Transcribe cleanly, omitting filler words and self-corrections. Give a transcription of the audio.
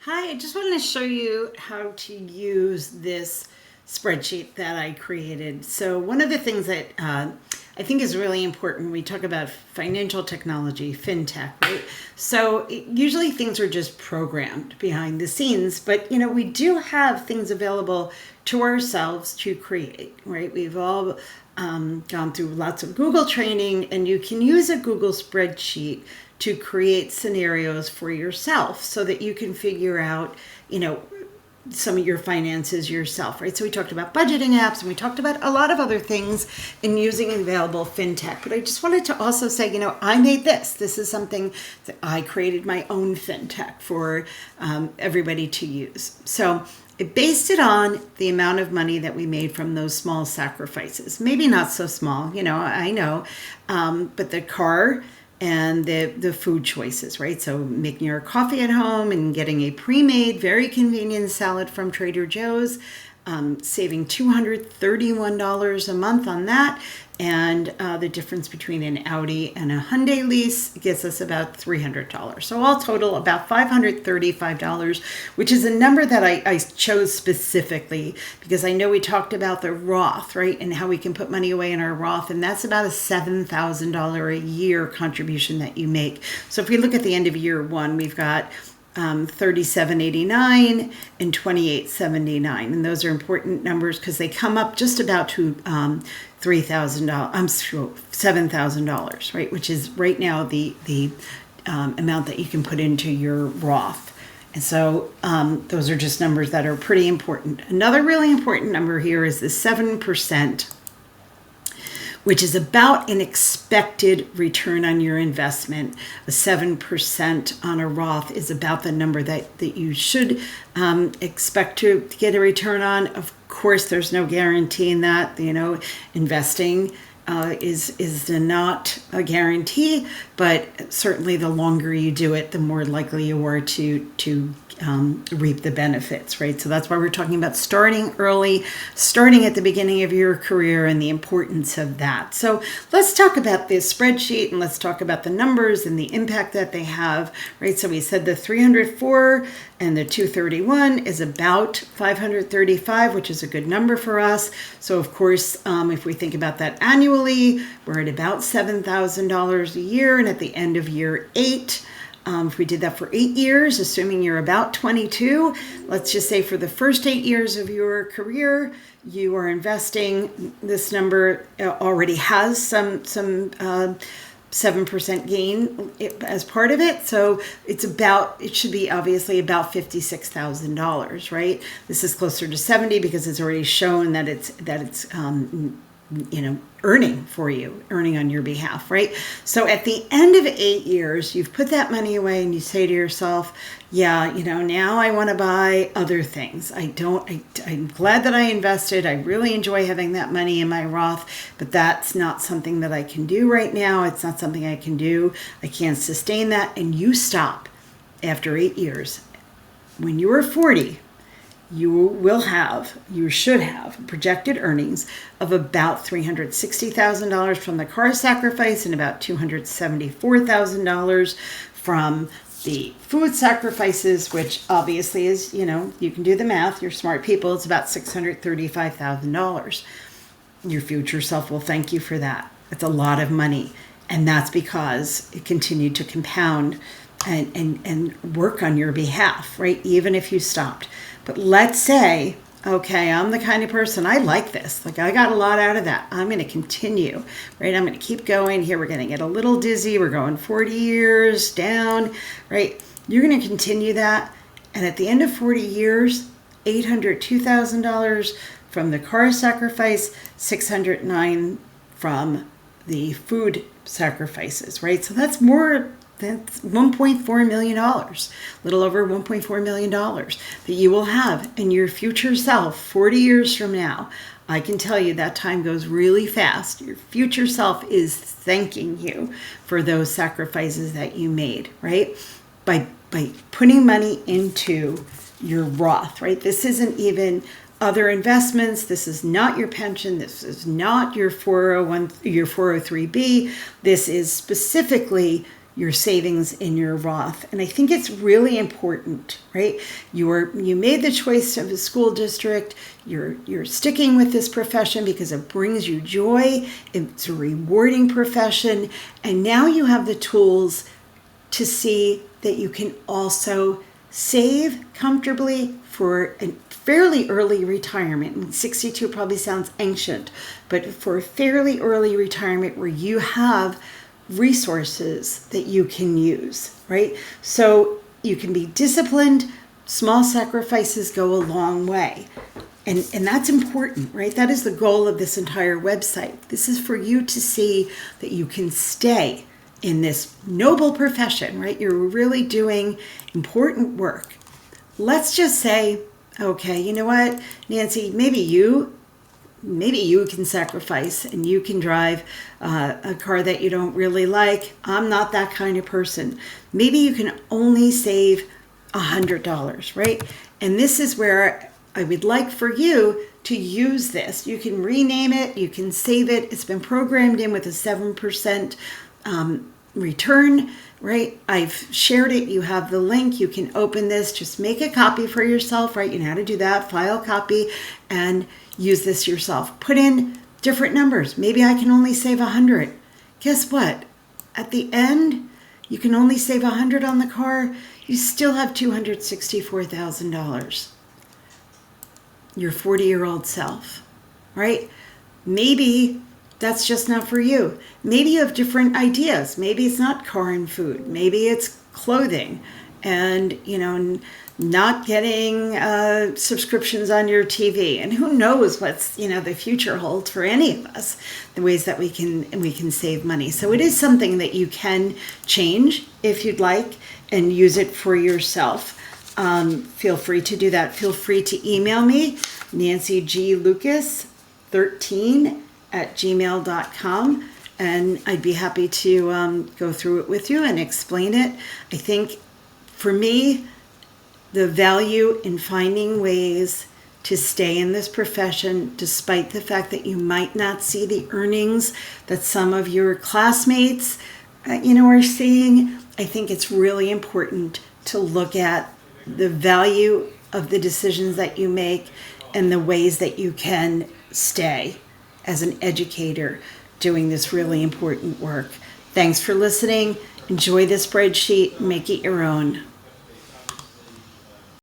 Hi, I just wanted to show you how to use this spreadsheet that I created. So one of the things that I think is really important when we talk about financial technology, fintech, right? So usually things are just programmed behind the scenes, but we do have things available to ourselves to create, right? We've all gone through lots of Google training, and you can use a Google spreadsheet to create scenarios for yourself so that you can figure out, some of your finances yourself, right? So we talked about budgeting apps and we talked about a lot of other things in using available fintech. But I just wanted to also say, I made this. This is something that I created my own fintech for everybody to use. So it based it on the amount of money that we made from those small sacrifices. Maybe not so small, I know, but the car and the food choices, right? So making your coffee at home and getting a pre-made, very convenient salad from Trader Joe's, saving $231 a month on that. And the difference between an Audi and a Hyundai lease gets us about $300. So all total, about $535, which is a number that I chose specifically because I know we talked about the Roth, right? And how we can put money away in our Roth. And that's about a $7,000 a year contribution that you make. So if we look at the end of year one, we've got $37.89 and $28.79, and those are important numbers because they come up just about to $3,000. I'm sure $7,000, right? Which is right now the amount that you can put into your Roth. And so those are just numbers that are pretty important. Another really important number here is the 7%. Which is about an expected return on your investment. A 7% on a Roth is about the number that you should expect to get a return on. Of course, there's no guarantee in that. Investing is not a guarantee, but certainly the longer you do it, the more likely you are to reap the benefits, right? So that's why we're talking about starting early, starting at the beginning of your career and the importance of that. So let's talk about this spreadsheet and let's talk about the numbers and the impact that they have, right? So we said the 304 and the 231 is about 535, which is a good number for us. So of course, if we think about that annually, we're at about $7,000 a year. And at the end of year 8, if we did that for 8 years, assuming you're about 22, let's just say for the first 8 years of your career, you are investing. This number already has some 7% gain as part of it. So it should be obviously about $56,000, right? This is closer to 70 because it's already shown that it's earning on your behalf, right? So at the end of 8 years, you've put that money away and you say to yourself, now I want to buy other things. I'm glad that I invested. I really enjoy having that money in my Roth, but that's not something that I can do right now. It's not something I can do. I can't sustain that. And you stop after 8 years. When you are 40, you should have projected earnings of about $360,000 from the car sacrifice and about $274,000 from the food sacrifices, which obviously is, you can do the math. You're smart people. It's about $635,000. Your future self will thank you for that. It's a lot of money. And that's because it continued to compound and work on your behalf, right? Even if you stopped. But let's say, okay, I'm the kind of person, I like this. Like I got a lot out of that. I'm going to continue, right? I'm going to keep going. Here we're going to get a little dizzy. We're going 40 years down, right? You're going to continue that. And at the end of 40 years, $802,000 from the car sacrifice, $609 from the food sacrifices, right? So that's $1.4 million, a little over $1.4 million that you will have in your future self 40 years from now. I can tell you that time goes really fast. Your future self is thanking you for those sacrifices that you made, right? By putting money into your Roth, right? This isn't even other investments. This is not your pension. This is not your 403B. This is specifically your savings in your Roth. And I think it's really important, right? You made the choice of a school district. You're sticking with this profession because it brings you joy. It's a rewarding profession. And now you have the tools to see that you can also save comfortably for a fairly early retirement. And 62 probably sounds ancient, but for a fairly early retirement where you have resources that you can use, right? So you can be disciplined. Small sacrifices go a long way. And that's important, right? That is the goal of this entire website. This is for you to see that you can stay in this noble profession, right? You're really doing important work. Let's just say, okay, you know what, Nancy, maybe you can sacrifice and you can drive a car that you don't really like. I'm not that kind of person. Maybe you can only save $100, right? And this is where I would like for you to use this. You can rename it, you can save it. It's been programmed in with a 7% return, right? I've shared it. You have the link. You can open this. Just make a copy for yourself, right? You know how to do that. File copy and use this yourself. Put in different numbers. Maybe I can only save 100. Guess what? At the end, you can only save 100 on the car. You still have $264,000. Your 40-year-old self, right? Maybe that's just not for you. Maybe you have different ideas. Maybe it's not car and food. Maybe it's clothing and, not getting subscriptions on your TV. And who knows what's, the future holds for any of us, the ways that we can save money. So it is something that you can change if you'd like and use it for yourself. Feel free to do that. Feel free to email me, nancyglucas13@gmail.com, and I'd be happy to go through it with you and explain it. I think for me, the value in finding ways to stay in this profession, despite the fact that you might not see the earnings that some of your classmates, are seeing, I think it's really important to look at the value of the decisions that you make and the ways that you can stay as an educator doing this really important work. Thanks for listening. Enjoy the spreadsheet. Make it your own.